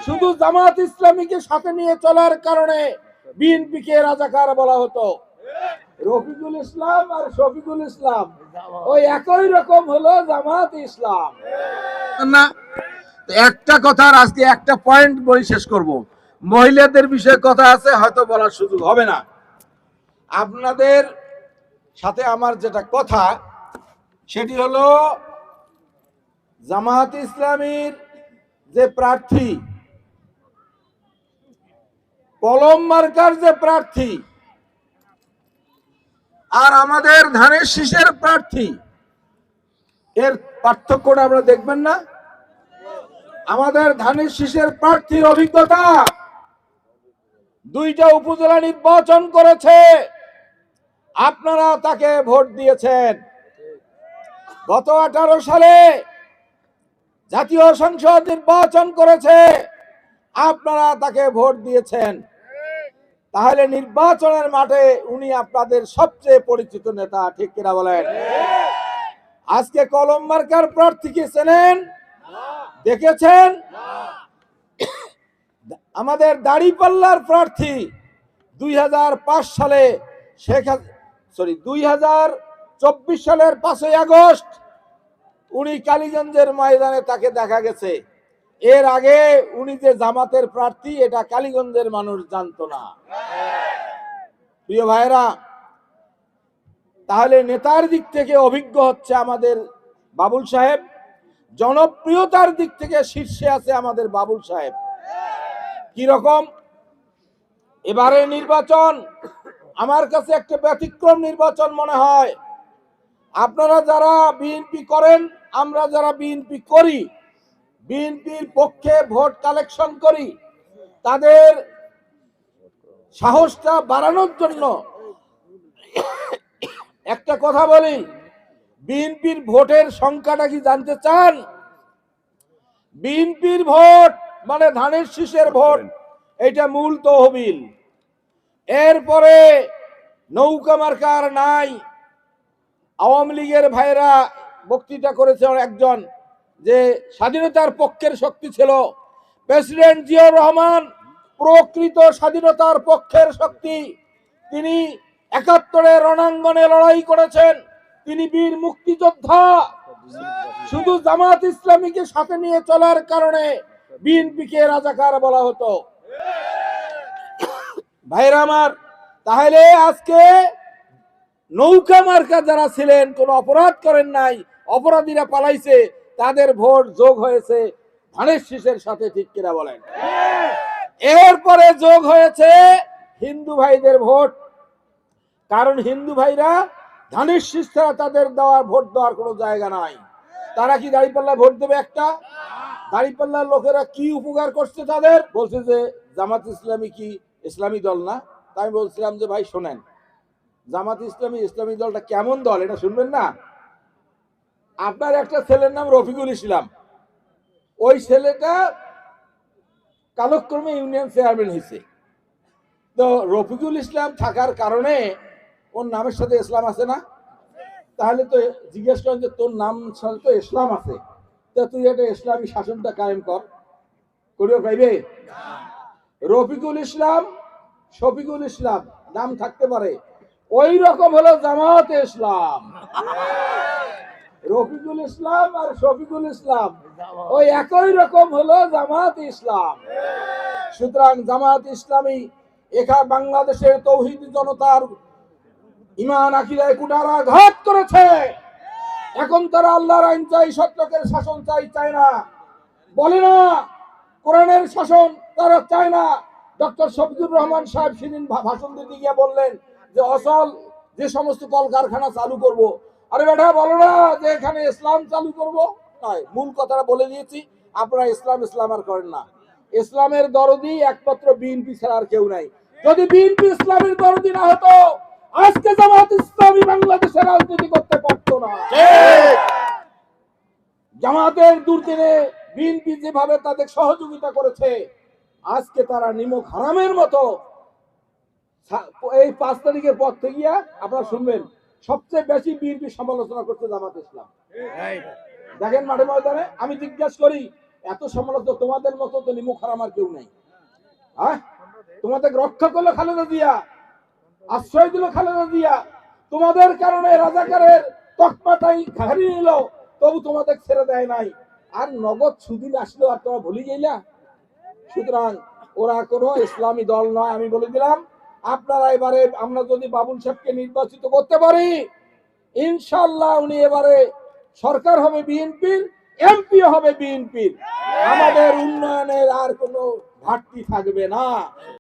শুধু জামাত ইসলামীকে সাথে নিয়ে চলার কারণে বিএনপিকে রাজাকার বলা হতো। রফিকুল ইসলাম আর শফিকুল ইসলাম ওই একই রকম হলো জামাত ইসলাম না। একটা কথা আজকে একটা পয়েন্ট বলে শেষ করব। মহিলাদের বিষয়ে কথা আছে, হয়তো বলার সুযোগ হবে না। আপনাদের সাথে আমার যেটা কথা সেটি হলো জামাত ইসলামীর যে প্রার্থী, কলম মার্কার যে প্রার্থী, আর আমাদের ধানের শীষের প্রার্থী, এর পার্থক্যটা আপনারা দেখবেন না? আমাদের ধানের শীষের প্রার্থীর অভিজ্ঞতা, দুইটা উপজেলা নির্বাচন করেছে, আপনারা তাকে ভোট দিয়েছেন। গত 18 সালে জাতীয় সংসদ নির্বাচন করেছে, আপনারা তাকে ভোট দিয়েছেন। তাহলে নির্বাচনের মাঠে উনি আপনাদের সবচেয়ে পরিচিত নেতা, ঠিক কিনা বলেন? আজকে কলম মার্কার প্রার্থীকে চেনেন, দেখেছেন? আমাদের দাড়িপাল্লার প্রার্থী 2005 সালে 2024 সালের 5ই আগস্ট উনি কালীগঞ্জের ময়দানে তাকে দেখা গেছে। এর আগে উনি যে জামাতের প্রার্থী এটা কালীগঞ্জের মানুষ জানতো না। প্রিয় ভাইরা, তাহলে নেতার দিক থেকে অভিজ্ঞ হচ্ছে আমাদের বাবুল সাহেব, জনপ্রিয়তার দিক থেকে শীর্ষে আছে আমাদের বাবুল সাহেব। কি রকম এবারে নির্বাচন আমার কাছে একটা ব্যতিক্রম নির্বাচন মনে হয়। আপনারা যারা বিএনপি করেন, আমরা যারা বিএনপি করি, বিএনপির পক্ষে ভোট কালেকশন করি, তাদের সাহসটা বাড়ানোর জন্য একটা কথা বলি। বিএনপির ভোটের সংখ্যাটা কি জানতে চান? বিএনপির ভোট মানে ধানের শীষের ভোট, এটা মূল তহবিল। এরপরে নৌকা মার্কার নাই। আওয়ামী লীগের ভাইরা বক্তৃতা করেছে একজন, যে স্বাধীনতার পক্ষের শক্তি ছিল। প্রেসিডেন্ট জিয়াউর রহমান প্রকৃত স্বাধীনতার পক্ষের শক্তি। তিনি 71-এ রণাঙ্গনে লড়াই করেছেন, তিনি বীর মুক্তিযোদ্ধা। শুধু জামাত ইসলামীকে সাথে নিয়ে চলার কারণে বিএনপিকে রাজাকার বলা হতো। ভাইরা আমার, তাহলে আজকে নৌকা মার্কা যারা ছিলেন, কোন অপরাধ করেন নাই, অপরাধীরা পালাইছে, তাদের ভোট যোগ হয়েছে ধানের শীষের সাথে, ঠিক কিনা বলেন? এরপরে যোগ হয়েছে হিন্দু ভাইদের ভোট, কারণ হিন্দু ভাইরা ধানের শীষ ছাড়া তাদের ভোট দেওয়ার কোনো জায়গা নাই। তারা কি দাঁড়িপাল্লা ভোট দেবে? একটা দাঁড়িপাল্লার লোকেরা কি উপকার করছে তাদের? বলছে যে জামাত ইসলামী কি ইসলামী দল না? তাই বলছিলাম যে ভাই শোনেন, জামাত ইসলামী ইসলামী দলটা কেমন দল এটা শুনবেন না? আপনার একটা ছেলের নাম রফিকুল ইসলাম, ওই ছেলেটা কালক্রমে ইউনিয়ন চেয়ারম্যান হয়েছে। তো রফিকুল ইসলাম থাকার কারণে ওর নামের সাথে ইসলাম আছে না? তাহলে তো জিজ্ঞেস করেন যে তোর নাম সাথে তো ইসলাম আছে, তো তুই একটা ইসলামী শাসনটা কায়েম করিও পাইবে? রফিকুল ইসলাম, শফিকুল ইসলাম নাম থাকতে পারে, ওই রকম হলো জামাত ইসলাম। রফিকুল ইসলাম আর শফিকুল ইসলাম ওই একই রকম হলো জামাত ইসলাম। সুতরাং জামাত ইসলামী এখানে বাংলাদেশের তৌহিদি জনতার ইমান আকিদায় কুঠারাঘাত করেছে। এখন তারা আল্লাহর আইন চাই, সত্যকের শাসন চায় না, বলে না কোরআনের শাসন তারা চায় না। ডক্টর শফিকুর রহমান সাহেব সেদিন ভাষণ দিতে গিয়ে বললেন যে অসল যে সমস্ত কলকারখানা চালু করব। আরে বেটা বলো না যে এখানে ইসলাম চালু করব? নয়, মূল কথাটা বলে দিয়েছি। আপনারা ইসলাম আর করেন না। ইসলামের দরদি একমাত্র বিএনপি ছাড়া আর কেউ নাই। যদি বিএনপি ইসলামের দরদি না হতো, আজকে জামাত ইসলামী বাংলাদেশে রাজনীতি করতে পারতো না। জামাতের দুর্দিনে বিএনপি যেভাবে তাদের সহযোগিতা করেছে, আজকে তারা নিমক হারামের মতো। এই 5 তারিখের পর থেকে আপনারা শুনবেন সবচেয়ে বেশি বিএনপি সমালোচনা করতে জামাত ইসলাম। দেখেন মাঠে ময়দানে, আমি জিজ্ঞাসা করি এত সমালোচনা তোমাদের মতো তো নিমুখ হারাম আর কেউ নাই। হ্যাঁ, তোমাদের রক্ষা করলো খালেদা জিয়া, আশ্রয় দিল খালেদা জিয়া, তোমাদের কারণে রাজাকারের তকমাটাই হারিয়ে নিল, তবু তোমাদের ছেড়ে দেয় নাই। আর নগদ সুদিন আসলো আর তোমরা ভুলে গেলা। সুতরাং ওরা কোনো ইসলামী দল নয়, আমি বলে দিলাম। আপনারা এবারে আমরা যদি বাবুল সাহেবকে নির্বাচিত করতে পারি, ইনশাল্লাহ উনি এবারে সরকার হবে বিএনপির, এমপি হবে বিএনপির। আমাদের উন্নয়নের আর কোনো ঘাটতি থাকবে না।